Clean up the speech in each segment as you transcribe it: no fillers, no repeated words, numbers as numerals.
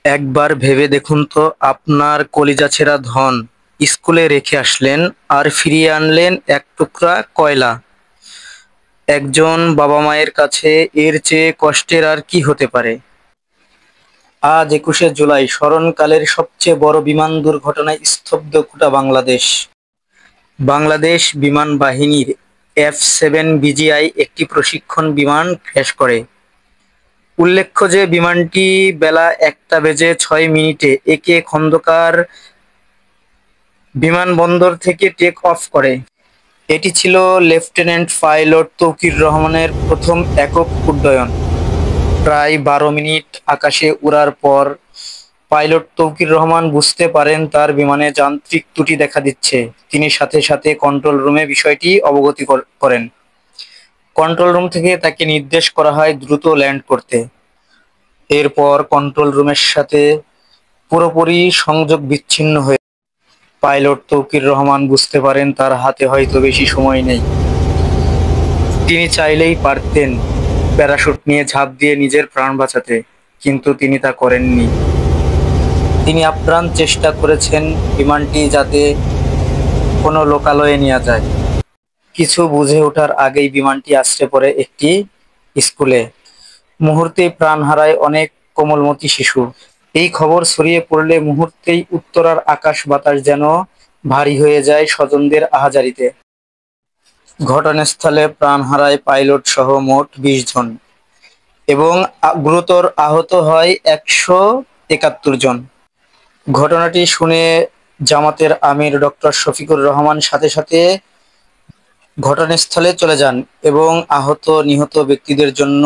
একবার ভেবে দেখুন তো, আপনার কলিজা ছেঁড়া ধন স্কুলে রেখে আসলেন আর ফিরিয়ে আনলেন এক টুকরা কয়লা। একজন বাবা মায়ের কাছে এর চেয়ে কষ্টের আর কি হতে পারে। আজ 21শে জুলাই, স্মরণকালের সবচেয়ে বড় বিমান দুর্ঘটনায় স্তব্ধ গোটা বাংলাদেশ। বাংলাদেশ বিমান বাহিনীর F-7 বিজিআই একটি প্রশিক্ষণ বিমান ক্র্যাশ করে। উল্লেখ্য যে বিমানটি বেলা 1টা বেজে 6 মিনিটে একে খন্দকার বিমানবন্দর থেকে টেক অফ করে। এটি ছিল লেফটেন্যান্ট পাইলট তৌকির রহমানের প্রথম একক উড্ডয়ন। প্রায় 12 মিনিট আকাশে উড়ার পর পাইলট তৌকির রহমান বুঝতে পারেন তার বিমানে যান্ত্রিক ত্রুটি দেখা দিচ্ছে। তিনি সাথে সাথে কন্ট্রোল রুমে বিষয়টি অবগত করেন। কন্ট্রোল রুম থেকে তাকে নির্দেশ করা হয় দ্রুত ল্যান্ড করতে। এরপর কন্ট্রোল রুমের সাথে পুরোপুরি সংযোগ বিচ্ছিন্ন হয়ে পাইলট তৌকির রহমান বুঝতে পারেন তার হাতে হয়তো বেশি সময় নেই। তিনি চাইলেই পারতেন প্যারাশুট নিয়ে ঝাঁপ দিয়ে নিজের প্রাণ বাঁচাতে, কিন্তু তিনি তা করেননি। তিনি আপ্রাণ চেষ্টা করেছেন বিমানটি যাতে কোনো লোকালয়ে নিয়ে যায়। কিছু বুঝে ওঠার আগেই বিমানটি আছড়ে পড়ে একটি স্কুলে। মুহূর্তেই প্রাণ হারায় অনেক কোমলমতি শিশু। এই খবর ছড়িয়ে পড়লে মুহূর্তেই উত্তরার আকাশ বাতাস যেন ভারী হয়ে যায় স্বজনদের আহাজারিতে। ঘটনাস্থলে প্রাণ হারায় পাইলট সহ মোট 20 জন এবং গুরুতর আহত হয় 171 জন। ঘটনাটি শুনে জামাতের আমির ডক্টর শফিকুর রহমান সাথে সাথে ঘটনাস্থলে চলে যান এবং আহত নিহত ব্যক্তিদের জন্য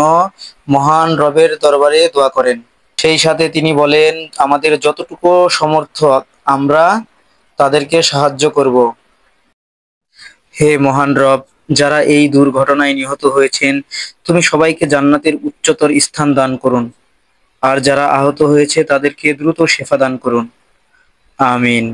মহান রবের দরবারে দোয়া করেন। সেই সাথে তিনি বলেন, আমাদের যতটুকু সমর্থ আমরা তাদেরকে সাহায্য করব। হে মহান রব, যারা এই দুর্ঘটনায় নিহত হয়েছেন তুমি সবাইকে জান্নাতের উচ্চতর স্থান দান করুন, আর যারা আহত হয়েছে তাদেরকে দ্রুত শেফা দান করুন। আমিন।